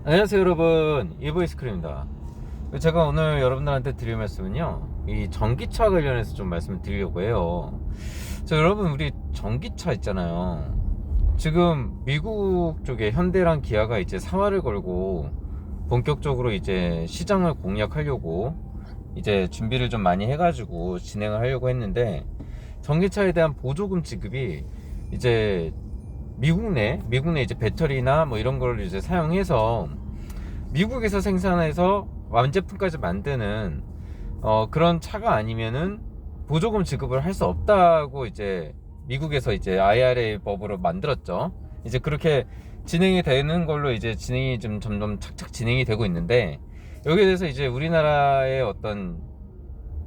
안녕하세요 여러분, 이보이스크림입니다. 제가 오늘 여러분들한테 드릴 말씀은요, 이 전기차 관련해서 좀 말씀을 드리려고 해요. 여러분, 우리 전기차 있잖아요. 지금 미국 쪽에 현대랑 기아가 이제 사활을 걸고 본격적으로 이제 시장을 공략하려고 이제 준비를 좀 많이 해가지고 진행을 하려고 했는데, 전기차에 대한 보조금 지급이 이제 미국 내 이제 배터리나 뭐 이런 걸 이제 사용해서 미국에서 생산해서 완제품까지 만드는 그런 차가 아니면은 보조금 지급을 할 수 없다고 이제 미국에서 이제 IRA 법으로 만들었죠. 이제 그렇게 진행이 되는 걸로 이제 진행이 좀 점점 착착 진행이 되고 있는데, 여기에 대해서 이제 우리나라의 어떤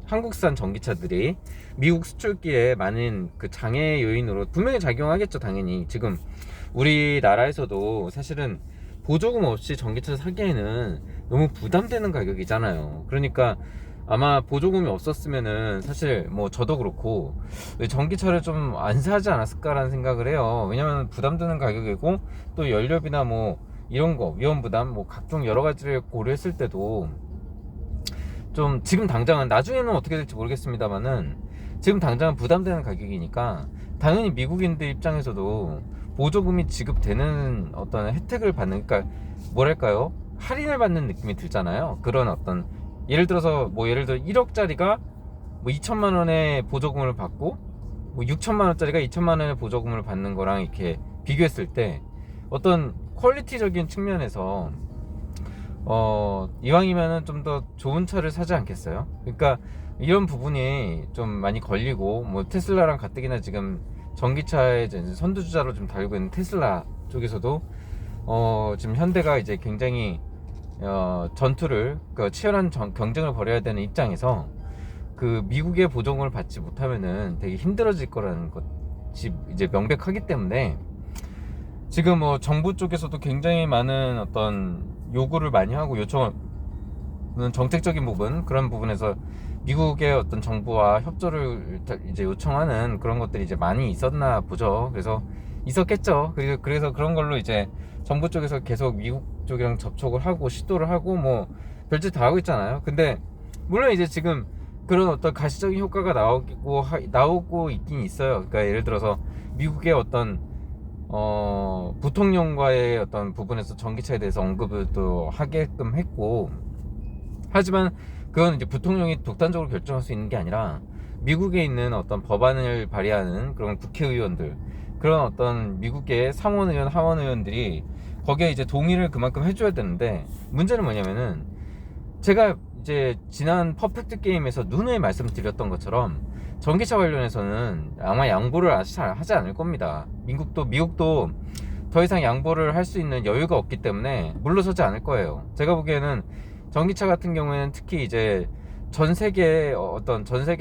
한국산 전기차들이 미국 수출기에 많은 그 장애 요인으로 분명히 작용하겠죠. 당연히 지금 우리나라에서도 사실은 보조금 없이 전기차 사기에는 너무 부담되는 가격이잖아요. 그러니까 아마 보조금이 없었으면은 사실 뭐 저도 그렇고 전기차를 좀 안 사지 않았을까라는 생각을 해요. 왜냐면 부담되는 가격이고, 또 연료비나 뭐 이런 거 위험 부담 뭐 각종 여러 가지를 고려했을 때도 좀 지금 당장은, 나중에는 어떻게 될지 모르겠습니다만은 지금 당장은 부담되는 가격이니까 당연히 미국인들 입장에서도 보조금이 지급되는 어떤 혜택을 받는, 그러니까 뭐랄까요, 할인을 받는 느낌이 들잖아요. 그런 어떤, 예를 들어서 1억짜리가 뭐 2천만 원의 보조금을 받고 뭐 6천만 원짜리가 2천만 원의 보조금을 받는 거랑 이렇게 비교했을 때 어떤 퀄리티적인 측면에서 이왕이면은 좀 더 좋은 차를 사지 않겠어요? 그러니까 이런 부분이 좀 많이 걸리고, 뭐 테슬라랑 가뜩이나 지금 전기차의 이제 선두주자로 좀 달리고 있는 테슬라 쪽에서도 지금 현대가 이제 굉장히 전투를, 그 치열한 경쟁을 벌여야 되는 입장에서 그 미국의 보조금을 받지 못하면은 되게 힘들어질 거라는 것이 이제 명백하기 때문에, 지금 뭐 정부 쪽에서도 굉장히 많은 어떤 요구를 많이 하고 요청은, 정책적인 부분, 그런 부분에서 미국의 어떤 정부와 협조를 이제 요청하는 그런 것들이 이제 많이 있었나 보죠. 그래서 있었겠죠. 그래서 그런 걸로 이제 정부 쪽에서 계속 미국 쪽이랑 접촉을 하고 시도를 하고 뭐 별짓 다 하고 있잖아요. 근데 물론 이제 지금 그런 어떤 가시적인 효과가 나오고 있긴 있어요. 그러니까 예를 들어서 미국의 어떤 부통령과의 어떤 부분에서 전기차에 대해서 언급을 또 하게끔 했고, 하지만 그건 이제 부통령이 독단적으로 결정할 수 있는 게 아니라 미국에 있는 어떤 법안을 발의하는 그런 국회의원들, 그런 어떤 미국의 상원의원, 하원의원들이 거기에 이제 동의를 그만큼 해줘야 되는데, 문제는 뭐냐면은 제가 이제 지난 퍼펙트 게임에서 누누이 말씀드렸던 것처럼 전기차 관련해서는 아마 양보를 하지 않을 겁니다. 미국도 더 이상 양보를 할 수 있는 여유가 없기 때문에 물러서지 않을 거예요. 제가 보기에는 전기차 같은 경우에는 특히 이제 전 세계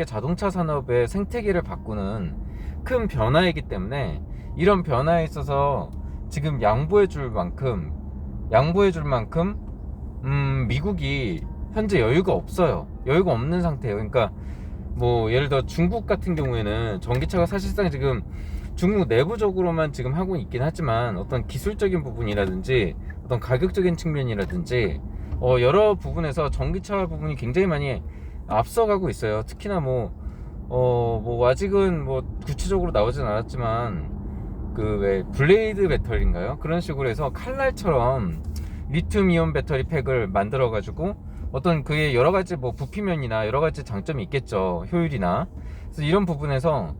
자동차 산업의 생태계를 바꾸는 큰 변화이기 때문에, 이런 변화에 있어서 지금 양보해 줄 만큼 미국이 현재 여유가 없어요. 여유가 없는 상태예요. 그러니까 뭐 예를 들어 중국 같은 경우에는 전기차가 사실상 지금 중국 내부적으로만 지금 하고 있긴 하지만 어떤 기술적인 부분이라든지 어떤 가격적인 측면이라든지 여러 부분에서 전기차 부분이 굉장히 많이 앞서가고 있어요. 특히나 뭐 아직은 뭐 구체적으로 나오진 않았지만 그 왜 블레이드 배터리인가요? 그런 식으로 해서 칼날처럼 리튬 이온 배터리 팩을 만들어 가지고 어떤 그의 여러 가지 뭐 부피면이나 여러 가지 장점이 있겠죠. 효율이나. 그래서 이런 부분에서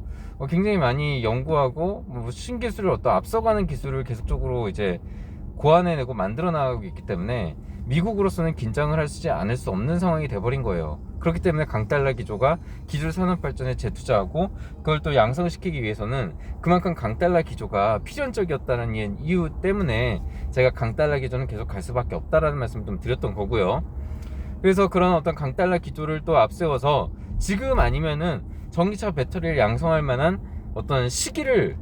굉장히 많이 연구하고 뭐 신기술을 어떤 앞서가는 기술을 계속적으로 이제 고안해내고 만들어 나가고 있기 때문에 미국으로서는 긴장을 하지 않을 수 없는 상황이 돼버린 거예요. 그렇기 때문에 강달러 기조가 기술 산업 발전에 재투자하고, 그걸 또 양성시키기 위해서는 그만큼 강달러 기조가 필연적이었다는 이유 때문에 제가 강달러 기조는 계속 갈 수밖에 없다라는 말씀을 좀 드렸던 거고요. 그래서 그런 어떤 강달러 기조를 또 앞세워서 지금 아니면은 전기차 배터리를 양성할 만한 어떤 시기를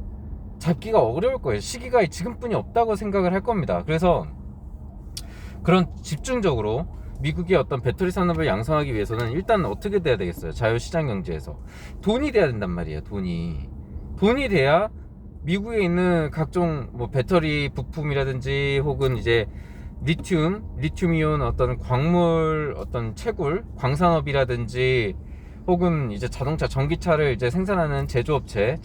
잡기가 어려울 거예요. 시기가 지금뿐이 없다고 생각을 할 겁니다. 그래서 그런 집중적으로 미국의 어떤 배터리 산업을 양성하기 위해서는 일단 어떻게 돼야 되겠어요? 자유시장 경제에서 돈이 돼야 된단 말이에요. 돈이 돼야 미국에 있는 각종 뭐 배터리 부품이라든지 혹은 이제 리튬이온 어떤 광물, 어떤 채굴, 광산업이라든지 혹은 이제 자동차, 전기차를 이제 생산하는 제조업체,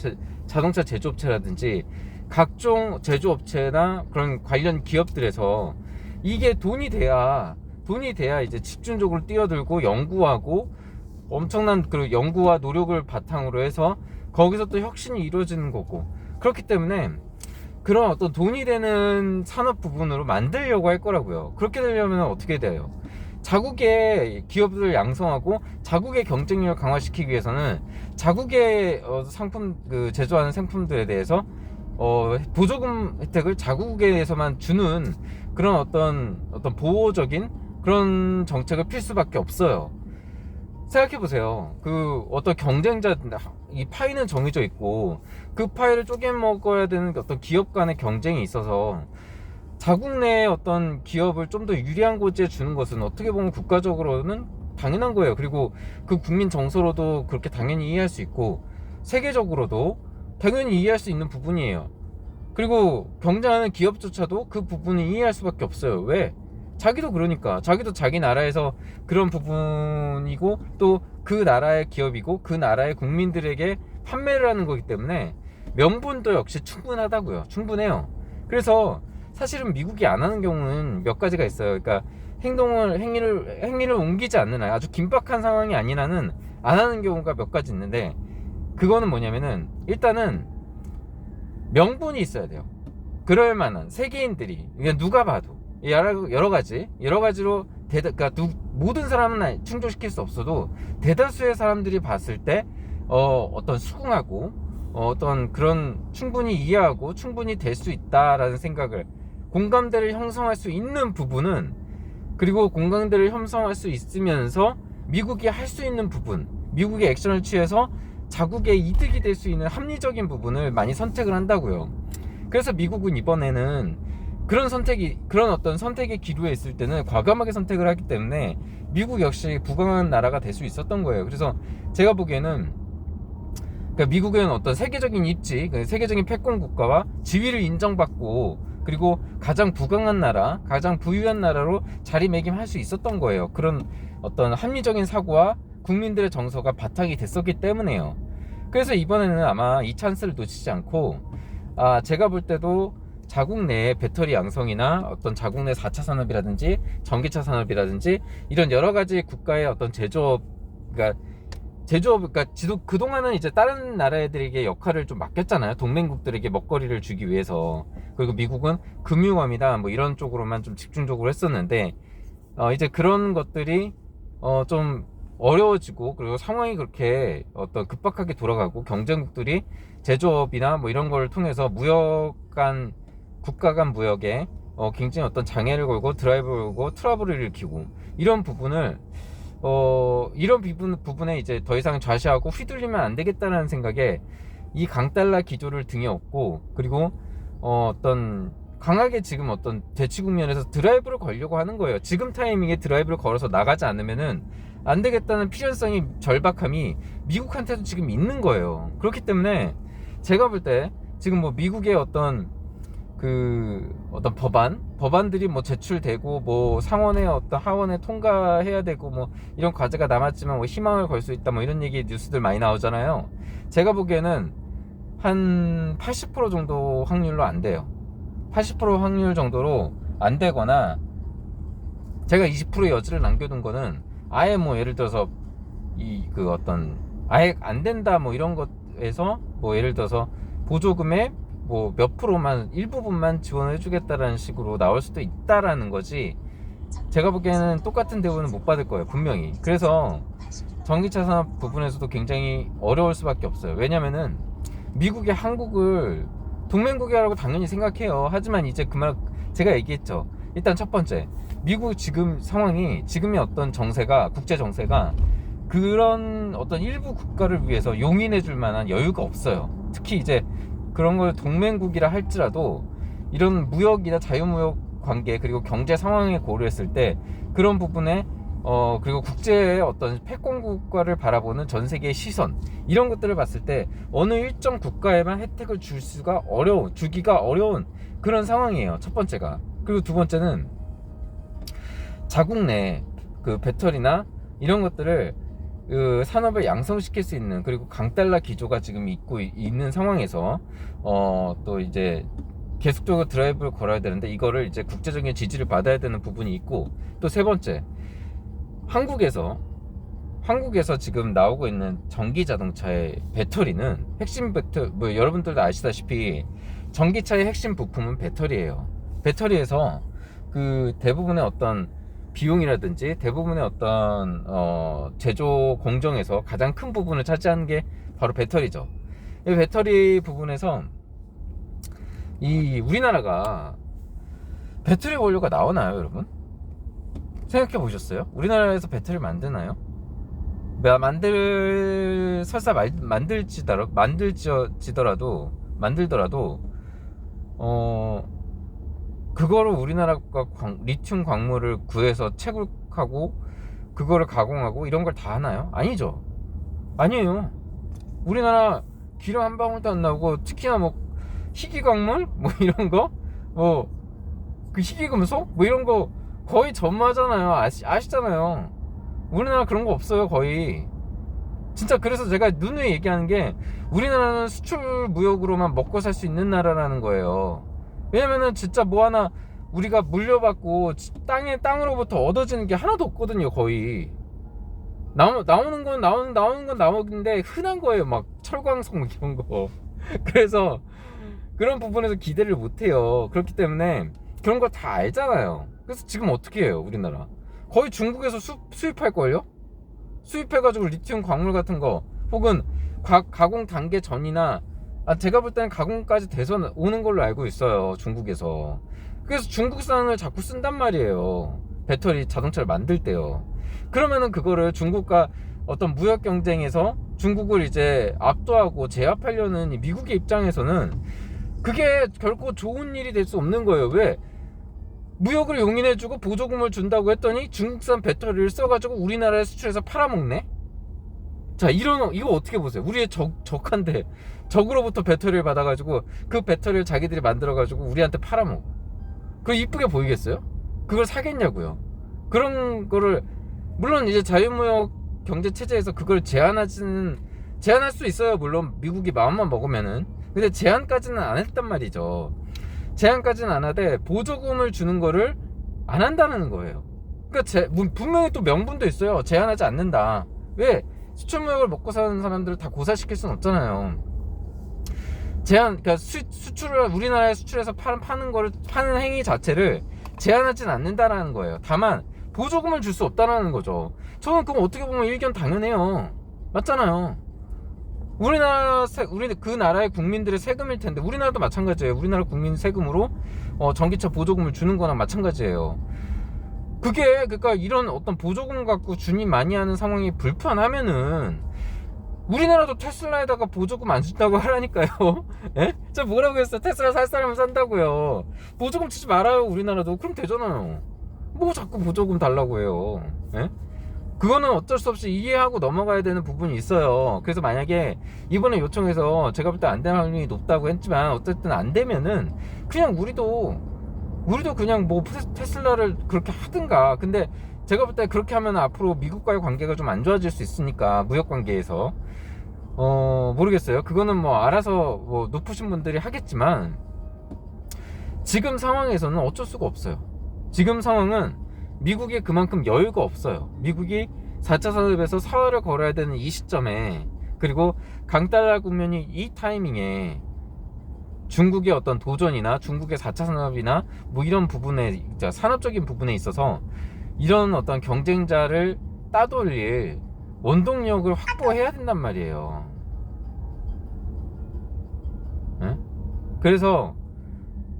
자동차 제조업체라든지 각종 제조업체나 그런 관련 기업들에서 이게 돈이 돼야 이제 집중적으로 뛰어들고 연구하고 엄청난 그 연구와 노력을 바탕으로 해서 거기서 또 혁신이 이루어지는 거고, 그렇기 때문에 그런 어떤 돈이 되는 산업 부분으로 만들려고 할 거라고요. 그렇게 되려면 어떻게 돼요? 자국의 기업들을 양성하고 자국의 경쟁력을 강화시키기 위해서는 자국의 상품, 그 제조하는 상품들에 대해서 보조금 혜택을 자국에서만 주는 그런 어떤 보호적인 그런 정책을 필 수밖에 없어요. 생각해보세요. 그 어떤 경쟁자, 이 파이는 정해져 있고 그 파이를 쪼개 먹어야 되는 어떤 기업 간의 경쟁이 있어서 자국 내의 어떤 기업을 좀 더 유리한 곳에 주는 것은 어떻게 보면 국가적으로는 당연한 거예요. 그리고 그 국민 정서로도 그렇게 당연히 이해할 수 있고 세계적으로도 당연히 이해할 수 있는 부분이에요. 그리고 경쟁하는 기업조차도 그 부분을 이해할 수밖에 없어요. 왜? 자기도 그러니까 자기도 자기 나라에서 그런 부분이고 또 그 나라의 기업이고 그 나라의 국민들에게 판매를 하는 거기 때문에 명분도 역시 충분해요. 그래서 사실은 미국이 안 하는 경우는 몇 가지가 있어요. 그러니까 행위를 옮기지 않는 한, 아주 긴박한 상황이 아닌 한은 안 하는 경우가 몇 가지 있는데, 그거는 뭐냐면은 일단은 명분이 있어야 돼요. 그럴 만한 세계인들이, 그러니까 누가 봐도 여러 가지로 그러니까 모든 사람은 충족시킬 수 없어도 대다수의 사람들이 봤을 때 어떤 수긍하고 어떤 그런 충분히 이해하고 충분히 될 수 있다라는 생각을, 공감대를 형성할 수 있는 부분은, 그리고 공감대를 형성할 수 있으면서 미국이 할 수 있는 부분, 미국이 액션을 취해서 자국의 이득이 될 수 있는 합리적인 부분을 많이 선택을 한다고요. 그래서 미국은 이번에는 그런 어떤 선택의 기로에 있을 때는 과감하게 선택을 하기 때문에 미국 역시 부강한 나라가 될 수 있었던 거예요. 그래서 제가 보기에는, 그러니까 미국은 어떤 세계적인 입지, 세계적인 패권 국가와 지위를 인정받고 그리고 가장 부강한 나라, 가장 부유한 나라로 자리매김할 수 있었던 거예요. 그런 어떤 합리적인 사고와 국민들의 정서가 바탕이 됐었기 때문에요. 그래서 이번에는 아마 이 찬스를 놓치지 않고, 제가 볼 때도 자국 내 배터리 양성이나 어떤 자국 내 4차 산업이라든지 전기차 산업이라든지 이런 여러 가지 국가의 어떤 제조업, 그러니까 그동안은 이제 다른 나라들에게 역할을 좀 맡겼잖아요. 동맹국들에게 먹거리를 주기 위해서. 그리고 미국은 금융업이다 뭐 이런 쪽으로만 좀 집중적으로 했었는데, 이제 그런 것들이 좀 어려워지고, 그리고 상황이 그렇게 어떤 급박하게 돌아가고 경쟁국들이 제조업이나 뭐 이런 걸 통해서 국가 간 무역에 굉장히 어떤 장애를 걸고 드라이브를 걸고 트러블을 일으키고, 이런 부분을 이런 부분에 이제 더 이상 좌시하고 휘둘리면 안 되겠다는 생각에 이 강달러 기조를 등에 업고, 그리고 어떤 강하게 지금 어떤 대치 국면에서 드라이브를 걸려고 하는 거예요. 지금 타이밍에 드라이브를 걸어서 나가지 않으면은 안 되겠다는 필연성이, 절박함이 미국한테도 지금 있는 거예요. 그렇기 때문에 제가 볼 때 지금 뭐 미국의 어떤 법안들이 뭐 제출되고 뭐 상원에 어떤 하원에 통과해야 되고 뭐 이런 과제가 남았지만 뭐 희망을 걸 수 있다 뭐 이런 얘기 뉴스들 많이 나오잖아요. 제가 보기에는 한 80% 정도 확률로 안 돼요. 80% 확률 정도로 안 되거나, 제가 20%의 여지를 남겨둔 거는 아예 뭐 예를 들어서 아예 안 된다 뭐 이런 것에서 뭐 예를 들어서 보조금의 뭐 몇 프로만, 일부분만 지원해 주겠다라는 식으로 나올 수도 있다라는 거지, 제가 보기에는 똑같은 대우는 못 받을 거예요, 분명히. 그래서 전기차 산업 부분에서도 굉장히 어려울 수밖에 없어요. 왜냐면은 미국이 한국을 동맹국이라고 당연히 생각해요. 하지만 이제 제가 얘기했죠. 일단 첫 번째, 미국 지금 상황이, 지금의 어떤 정세가, 국제 정세가 그런 어떤 일부 국가를 위해서 용인해 줄 만한 여유가 없어요. 특히 이제 그런 걸 동맹국이라 할지라도 이런 무역이나 자유무역 관계, 그리고 경제 상황을 고려했을 때 그런 부분에 그리고 국제의 어떤 패권 국가를 바라보는 전 세계의 시선, 이런 것들을 봤을 때 어느 일정 국가에만 혜택을 주기가 어려운 그런 상황이에요. 첫 번째가. 그리고 두 번째는 자국 내 그 배터리나 이런 것들을 그 산업을 양성시킬 수 있는, 그리고 강달러 기조가 지금 있는 상황에서 또 이제 계속적으로 드라이브를 걸어야 되는데, 이거를 이제 국제적인 지지를 받아야 되는 부분이 있고, 또 세 번째, 한국에서 지금 나오고 있는 전기 자동차의 배터리는 핵심 배터리, 뭐 여러분들도 아시다시피 전기차의 핵심 부품은 배터리예요. 배터리에서 그 대부분의 어떤 비용이라든지 대부분의 어떤 제조 공정에서 가장 큰 부분을 차지하는 게 바로 배터리죠. 이 배터리 부분에서 이 우리나라가 배터리 원료가 나오나요, 여러분? 생각해 보셨어요? 우리나라에서 배터리 만드나요? 설사 만들더라도 그거를 우리나라가 리튬 광물을 구해서 채굴하고 그거를 가공하고 이런 걸 다 하나요? 아니죠. 아니에요. 우리나라 기름 한 방울도 안 나오고, 특히나 뭐 희귀 광물 뭐 이런 거, 뭐 그 희귀 금속 뭐 이런 거 거의 전무하잖아요. 아시잖아요. 우리나라 그런 거 없어요, 거의. 진짜 그래서 제가 누누이 얘기하는 게, 우리나라는 수출 무역으로만 먹고 살 수 있는 나라라는 거예요. 왜냐면은 진짜 뭐 하나 우리가 물려받고 땅으로부터 얻어지는 게 하나도 없거든요, 거의. 나오는 건 나오는데 흔한 거예요. 막 철광석 이런 거. 그래서 그런 부분에서 기대를 못 해요. 그렇기 때문에 그런 거 다 알잖아요. 그래서 지금 어떻게 해요, 우리나라? 거의 중국에서 수입할걸요? 수입해가지고 리튬 광물 같은 거, 혹은 가공 단계 전이나, 제가 볼 때는 가공까지 돼서 오는 걸로 알고 있어요, 중국에서. 그래서 중국산을 자꾸 쓴단 말이에요, 배터리 자동차를 만들 때요. 그러면은 그거를 중국과 어떤 무역 경쟁에서 중국을 이제 압도하고 제압하려는 미국의 입장에서는 그게 결코 좋은 일이 될 수 없는 거예요. 왜? 무역을 용인해주고 보조금을 준다고 했더니 중국산 배터리를 써가지고 우리나라에 수출해서 팔아먹네? 자, 이거 어떻게 보세요? 우리의 적한데, 적으로부터 배터리를 받아가지고 그 배터리를 자기들이 만들어가지고 우리한테 팔아먹어. 그거 이쁘게 보이겠어요? 그걸 사겠냐고요? 그런 거를, 물론 이제 자유무역 경제 체제에서 그걸 제한할 수 있어요. 물론 미국이 마음만 먹으면은. 근데 제한까지는 안 했단 말이죠. 제한까지는 안 하되 보조금을 주는 거를 안 한다는 거예요. 그러니까 분명히 또 명분도 있어요. 제한하지 않는다. 왜? 수출무역을 먹고 사는 사람들을 다 고사시킬 수는 없잖아요. 그러니까 우리나라에 수출해서 파는 행위 자체를 제한하진 않는다라는 거예요. 다만 보조금을 줄 수 없다라는 거죠. 저는 그럼 어떻게 보면 일견 당연해요. 맞잖아요. 그 나라의 국민들의 세금일 텐데, 우리나라도 마찬가지예요. 우리나라 국민 세금으로 전기차 보조금을 주는 거나 마찬가지예요. 그러니까 이런 어떤 보조금 갖고 준이 많이 하는 상황이 불편하면은 우리나라도 테슬라에다가 보조금 안 준다고 하라니까요. 예? 저 뭐라고 했어요? 테슬라 살 사람은 산다고요. 보조금 주지 말아요, 우리나라도. 그럼 되잖아요. 뭐 자꾸 보조금 달라고 해요. 예? 그거는 어쩔 수 없이 이해하고 넘어가야 되는 부분이 있어요. 그래서 만약에 이번에 요청해서 제가 볼 때 안 될 확률이 높다고 했지만, 어쨌든 안 되면은 그냥 우리도 그냥 뭐 테슬라를 그렇게 하든가. 근데 제가 볼 때 그렇게 하면 앞으로 미국과의 관계가 좀 안 좋아질 수 있으니까, 무역 관계에서 모르겠어요. 그거는 뭐 알아서 뭐 높으신 분들이 하겠지만, 지금 상황에서는 어쩔 수가 없어요. 지금 상황은 미국이 그만큼 여유가 없어요. 미국이 4차 산업에서 사활을 걸어야 되는 이 시점에, 그리고 강달러 국면이 이 타이밍에 중국의 어떤 도전이나 중국의 4차 산업이나 뭐 이런 부분에, 산업적인 부분에 있어서 이런 어떤 경쟁자를 따돌릴 원동력을 확보해야 된단 말이에요. 네? 그래서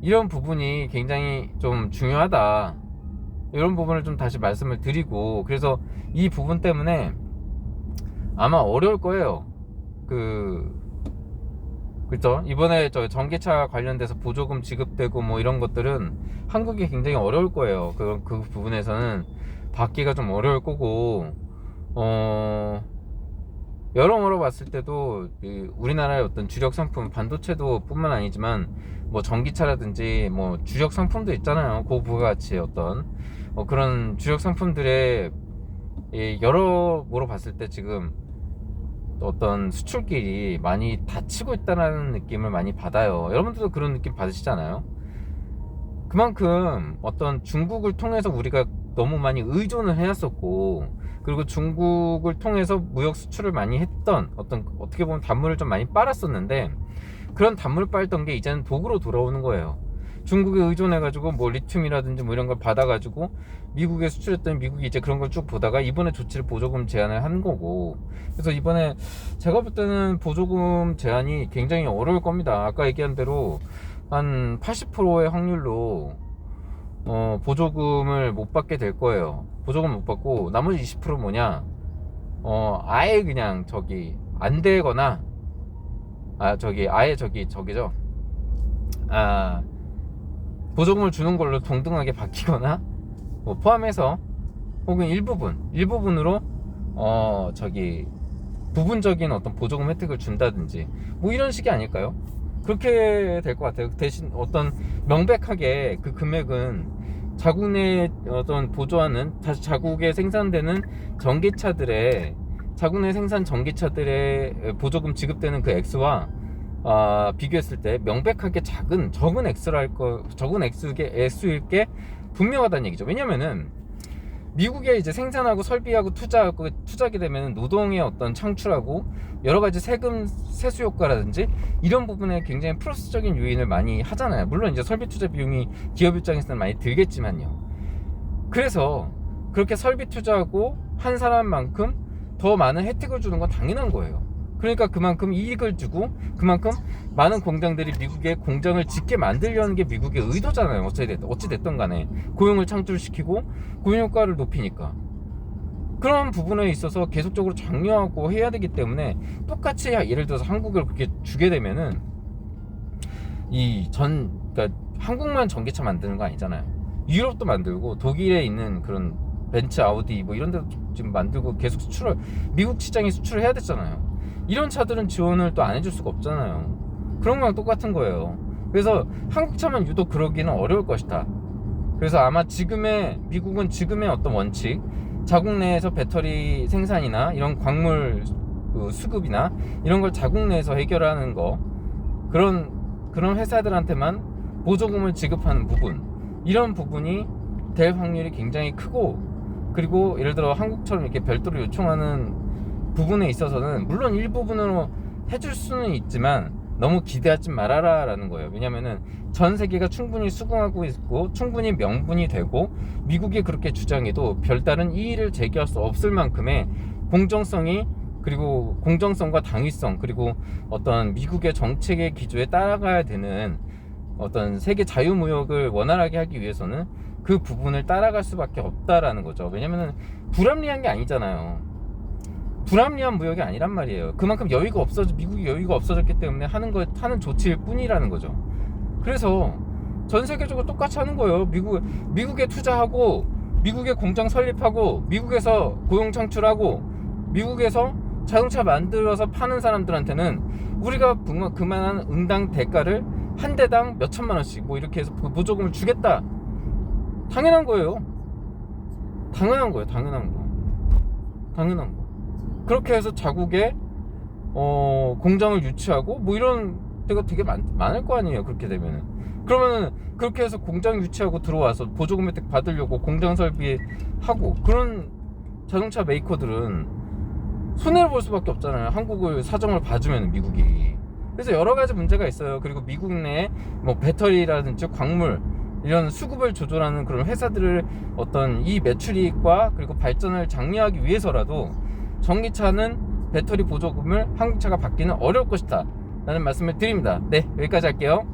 이런 부분이 굉장히 좀 중요하다, 이런 부분을 좀 다시 말씀을 드리고, 그래서 이 부분 때문에 아마 어려울 거예요. 그렇죠? 이번에 저 전기차 관련돼서 보조금 지급되고 뭐 이런 것들은 한국이 굉장히 어려울 거예요. 그 부분에서는 받기가 좀 어려울 거고, 여러모로 봤을 때도 우리나라의 어떤 주력 상품, 반도체도 뿐만 아니지만 뭐 전기차라든지 뭐 주력 상품도 있잖아요. 그 부가가치의 어떤 그런 주력 상품들의 여러모로 봤을 때 지금 어떤 수출길이 많이 닫히고 있다는 느낌을 많이 받아요. 여러분들도 그런 느낌 받으시잖아요. 그만큼 어떤 중국을 통해서 우리가 너무 많이 의존을 해왔었고, 그리고 중국을 통해서 무역 수출을 많이 했던 어떻게 보면 단물을 좀 많이 빨았었는데, 그런 단물 빨던 게 이제는 독으로 돌아오는 거예요. 중국에 의존해가지고 뭐 리튬이라든지 뭐 이런 걸 받아가지고 미국에 수출했더니 미국이 이제 그런 걸 쭉 보다가 이번에 조치를 보조금 제한을 한 거고, 그래서 이번에 제가 볼 때는 보조금 제한이 굉장히 어려울 겁니다. 아까 얘기한 대로 한 80%의 확률로 보조금을 못 받게 될 거예요. 보조금 못 받고 나머지 20% 뭐냐, 아예 그냥 안 되거나, 아예 저기죠. 보조금을 주는 걸로 동등하게 바뀌거나, 뭐 포함해서 혹은 일부분으로 부분적인 어떤 보조금 혜택을 준다든지 뭐 이런 식이 아닐까요? 그렇게 될 것 같아요. 대신 어떤 명백하게 그 금액은 자국 내 어떤 보조하는, 다시 자국에 생산되는 자국 내 생산 전기차들의 보조금 지급되는 그 액수와 비교했을 때 명백하게 적은 액수일 게 분명하다는 얘기죠. 왜냐면은 미국에 이제 생산하고 설비하고 투자하게 되면 노동의 어떤 창출하고 여러 가지 세수 효과라든지 이런 부분에 굉장히 플러스적인 요인을 많이 하잖아요. 물론 이제 설비 투자 비용이 기업 입장에서는 많이 들겠지만요. 그래서 그렇게 설비 투자하고 한 사람만큼 더 많은 혜택을 주는 건 당연한 거예요. 그러니까 그만큼 이익을 주고 그만큼 많은 공장들이 미국에 공장을 짓게 만들려는 게 미국의 의도잖아요. 어찌됐든 간에 고용을 창출시키고 고용 효과를 높이니까 그런 부분에 있어서 계속적으로 장려하고 해야 되기 때문에, 똑같이 예를 들어서 한국을 그렇게 주게 되면은 그러니까 한국만 전기차 만드는 거 아니잖아요. 유럽도 만들고 독일에 있는 그런 벤츠, 아우디 뭐 이런 데도 지금 만들고 계속 미국 시장에 수출을 해야 됐잖아요. 이런 차들은 지원을 또 안 해줄 수가 없잖아요. 그런 거랑 똑같은 거예요. 그래서 한국 차만 유독 그러기는 어려울 것이다. 그래서 아마 미국은 지금의 어떤 원칙, 자국 내에서 배터리 생산이나 이런 광물 수급이나 이런 걸 자국 내에서 해결하는 거, 그런 회사들한테만 보조금을 지급하는 부분, 이런 부분이 될 확률이 굉장히 크고, 그리고 예를 들어 한국처럼 이렇게 별도로 요청하는 부분에 있어서는 물론 일부분으로 해줄 수는 있지만 너무 기대하지 말아라 라는 거예요. 왜냐면은 전 세계가 충분히 수긍하고 있고 충분히 명분이 되고 미국이 그렇게 주장해도 별다른 이의를 제기할 수 없을 만큼의 공정성과 당위성, 그리고 어떤 미국의 정책의 기조에 따라가야 되는 어떤 세계 자유무역을 원활하게 하기 위해서는 그 부분을 따라갈 수밖에 없다라는 거죠. 왜냐면은 불합리한 게 아니잖아요. 불합리한 무역이 아니란 말이에요. 그만큼 미국이 여유가 없어졌기 때문에 하는 조치일 뿐이라는 거죠. 그래서 전 세계적으로 똑같이 하는 거예요. 미국에 투자하고 미국에 공장 설립하고 미국에서 고용 창출하고 미국에서 자동차 만들어서 파는 사람들한테는 우리가 그만한 응당 대가를 한 대당 몇 천만 원씩 뭐 이렇게 해서 보조금을 주겠다. 당연한 거예요. 당연한 거. 그렇게 해서 자국에 공장을 유치하고 뭐 이런 데가 되게 많을 거 아니에요. 그렇게 되면은 그러면은 그렇게 해서 공장 유치하고 들어와서 보조금 혜택 받으려고 공장 설비하고 그런 자동차 메이커들은 손해를 볼 수밖에 없잖아요. 한국을 사정을 봐주면 미국이. 그래서 여러 가지 문제가 있어요. 그리고 미국 내에 뭐 배터리라든지 광물 이런 수급을 조절하는 그런 회사들을 어떤 이 매출이익과 그리고 발전을 장려하기 위해서라도 전기차는 배터리 보조금을 한국차가 받기는 어려울 것이다 라는 말씀을 드립니다. 네, 여기까지 할게요.